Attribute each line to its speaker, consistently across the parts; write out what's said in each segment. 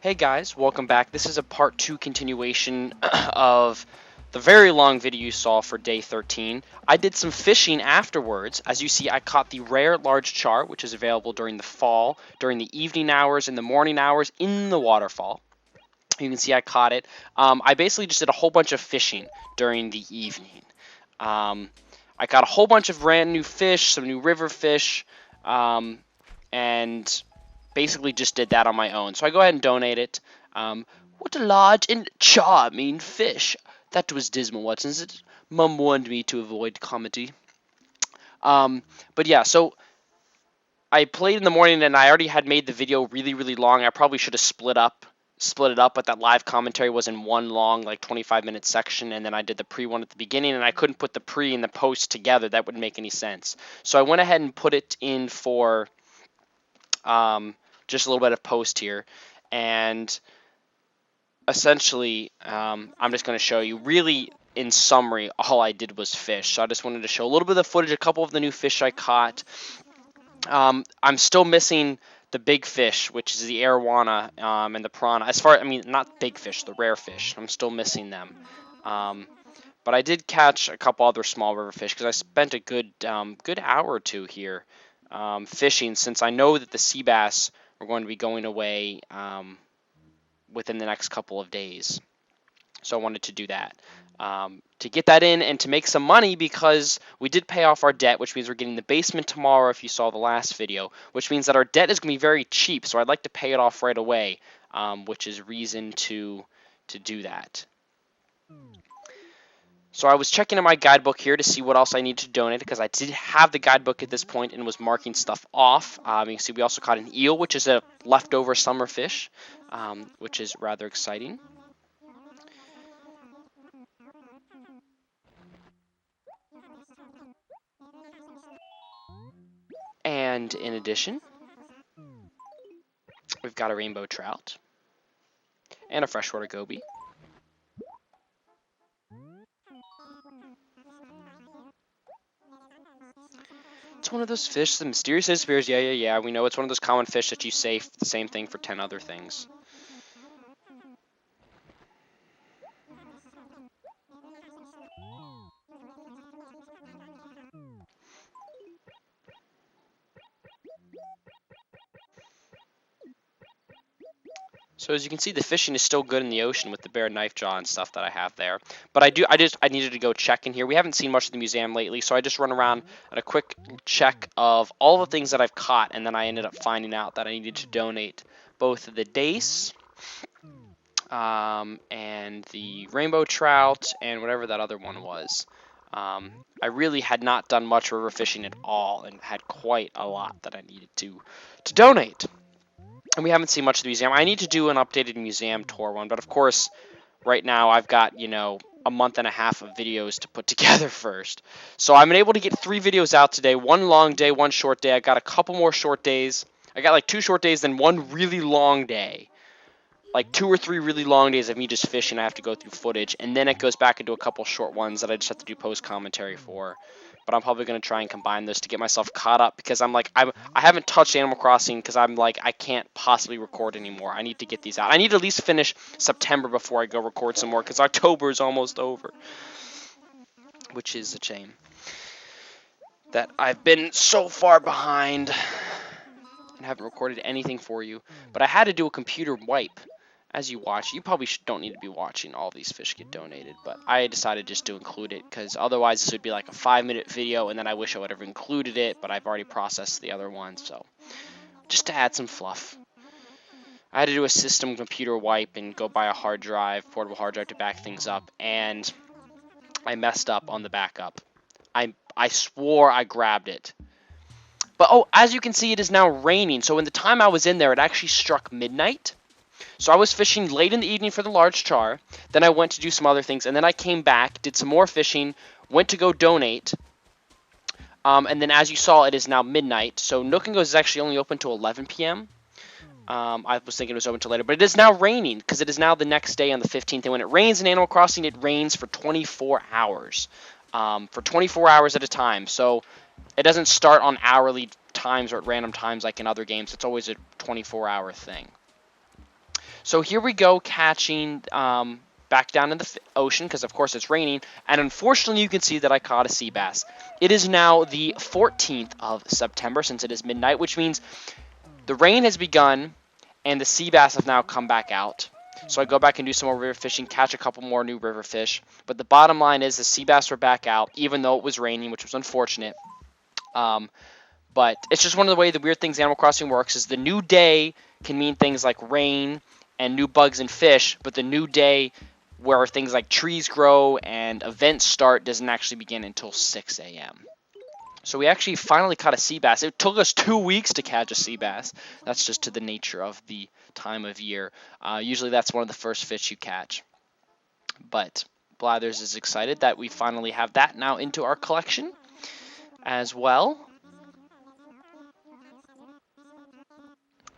Speaker 1: Hey guys, welcome back. This is a part 2 continuation of the very long video you saw for day 13. I did some fishing afterwards. As you see, I caught the rare large char, which is available during the fall, during the evening hours, in the morning hours, in the waterfall. You can see I caught it. I basically just did a whole bunch of fishing during the evening. I caught a whole bunch of brand new fish, some new river fish, and basically just did that on my own. So I go ahead and donate it. What a large and charming fish. That was dismal, wasn't it? Mum warned me to avoid comedy. But yeah, so I played in the morning and I already had made the video really long. I probably should have split it up, but that live commentary was in one long, like 25-minute section, and then I did the pre one at the beginning, and I couldn't put the pre and the post together. That wouldn't make any sense. So I went ahead and put it in for just a little bit of post here, and essentially I'm just going to show you, really in summary, all I did was fish. So I just wanted to show a little bit of footage, a couple of the new fish I caught. I'm still missing the big fish, which is the arowana and the piranha. I mean, not big fish, the rare fish. I'm still missing them. But I did catch a couple other small river fish because I spent a good hour or two here fishing, since I know that the sea bass are going to be going away within the next couple of days. So I wanted to do that. To get that in and to make some money, because we did pay off our debt, which means we're getting the basement tomorrow if you saw the last video, which means that our debt is going to be very cheap, so I'd like to pay it off right away, which is reason to do that. So I was checking in my guidebook here to see what else I need to donate, because I did have the guidebook at this point and was marking stuff off. You can see we also caught an eel, which is a leftover summer fish, which is rather exciting. And in addition, we've got a rainbow trout and a freshwater goby. It's one of those fish, the mysterious disappears. Yeah. We know it's one of those common fish that you say the same thing for 10 other things. So as you can see, the fishing is still good in the ocean with the bare knife jaw and stuff that I have there. But I needed to go check in here. We haven't seen much of the museum lately, so I just run around at a quick check of all the things that I've caught, and then I ended up finding out that I needed to donate both the dace and the rainbow trout and whatever that other one was. I really had not done much river fishing at all and had quite a lot that I needed to donate. And we haven't seen much of the museum. I need to do an updated museum tour one, but of course, right now I've got, a month and a half of videos to put together first. So I'm able to get 3 videos out today, one long day, one short day. I got a couple more short days. I got like 2 short days, then one really long day. Like 2 or 3 really long days of me just fishing. I have to go through footage, and then it goes back into a couple short ones that I just have to do post commentary for. But I'm probably going to try and combine those to get myself caught up, because I haven't touched Animal Crossing, because I'm like, I can't possibly record anymore. I need to get these out. I need to at least finish September before I go record some more, because October is almost over, which is a shame that I've been so far behind and haven't recorded anything for you. But I had to do a computer wipe. As you watch, you probably don't need to be watching all these fish get donated, but I decided just to include it, because otherwise this would be like a 5-minute video, and then I wish I would have included it, but I've already processed the other one, so just to add some fluff. I had to do a system computer wipe and go buy a hard drive, portable hard drive, to back things up, and I messed up on the backup. I swore I grabbed it. But, oh, as you can see, it is now raining, so in the time I was in there, it actually struck midnight. So I was fishing late in the evening for the large char, then I went to do some other things, and then I came back, did some more fishing, went to go donate, and then as you saw, it is now midnight. So Nook and Goes is actually only open till 11 p.m. I was thinking it was open till later, but it is now raining, because it is now the next day on the 15th, and when it rains in Animal Crossing, it rains for 24 hours, for 24 hours at a time. So it doesn't start on hourly times or at random times like in other games. It's always a 24-hour thing. So here we go catching back down in the ocean because, of course, it's raining. And unfortunately, you can see that I caught a sea bass. It is now the 14th of September since it is midnight, which means the rain has begun and the sea bass have now come back out. So I go back and do some more river fishing, catch a couple more new river fish. But the bottom line is the sea bass were back out, even though it was raining, which was unfortunate. But it's just one of the way the weird things Animal Crossing works is the new day can mean things like rain and new bugs and fish, but the new day where things like trees grow and events start doesn't actually begin until 6 a.m. So we actually finally caught a sea bass. It took us 2 weeks to catch a sea bass. That's just to the nature of the time of year. Usually that's one of the first fish you catch. But Blathers is excited that we finally have that now into our collection as well.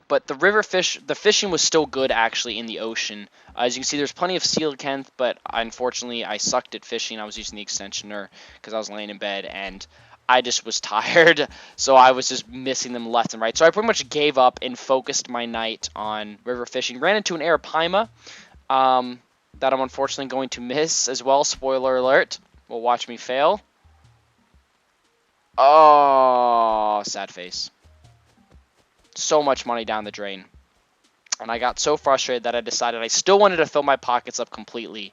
Speaker 1: But the river fish, the fishing was still good actually in the ocean. As you can see, there's plenty of coelacanth, but unfortunately I sucked at fishing. I was using the extensioner because I was laying in bed and I just was tired, so I was just missing them left and right. So I pretty much gave up and focused my night on river fishing. Ran into an arapaima that I'm unfortunately going to miss as well. Spoiler alert. Well, watch me fail. Oh, sad face. So much money down the drain. And I got so frustrated that I decided I still wanted to fill my pockets up completely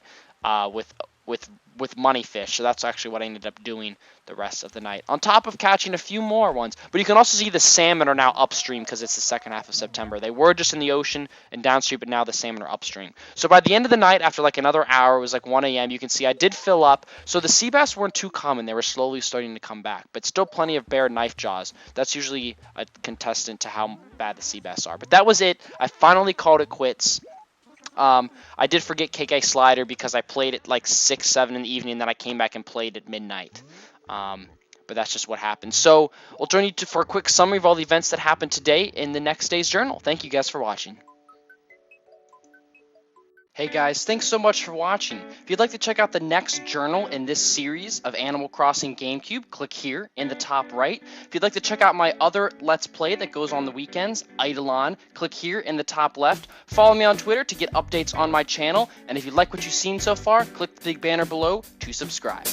Speaker 1: with money fish. So that's actually what I ended up doing the rest of the night, on top of catching a few more ones. But you can also see the salmon are now upstream because it's the second half of September. They were just in the ocean and downstream, but now the salmon are upstream. So by the end of the night, after like another hour, it was like 1 a.m., you can see I did fill up. So the sea bass weren't too common. They were slowly starting to come back, but still plenty of bare knife jaws. That's usually a contestant to how bad the sea bass are. But that was it. I finally called it quits. I did forget KK Slider because I played it like 6, 7 in the evening, and then I came back and played at midnight. But that's just what happened. So we'll join you for a quick summary of all the events that happened today in the next day's journal. Thank you guys for watching. Hey guys, thanks so much for watching. If you'd like to check out the next journal in this series of Animal Crossing Gamecube, click here in the top right. If you'd like to check out my other Let's Play that goes on the weekends, Eidolon, click here in the top left. Follow me on Twitter to get updates on my channel. And if you like what you've seen so far, click the big banner below to subscribe.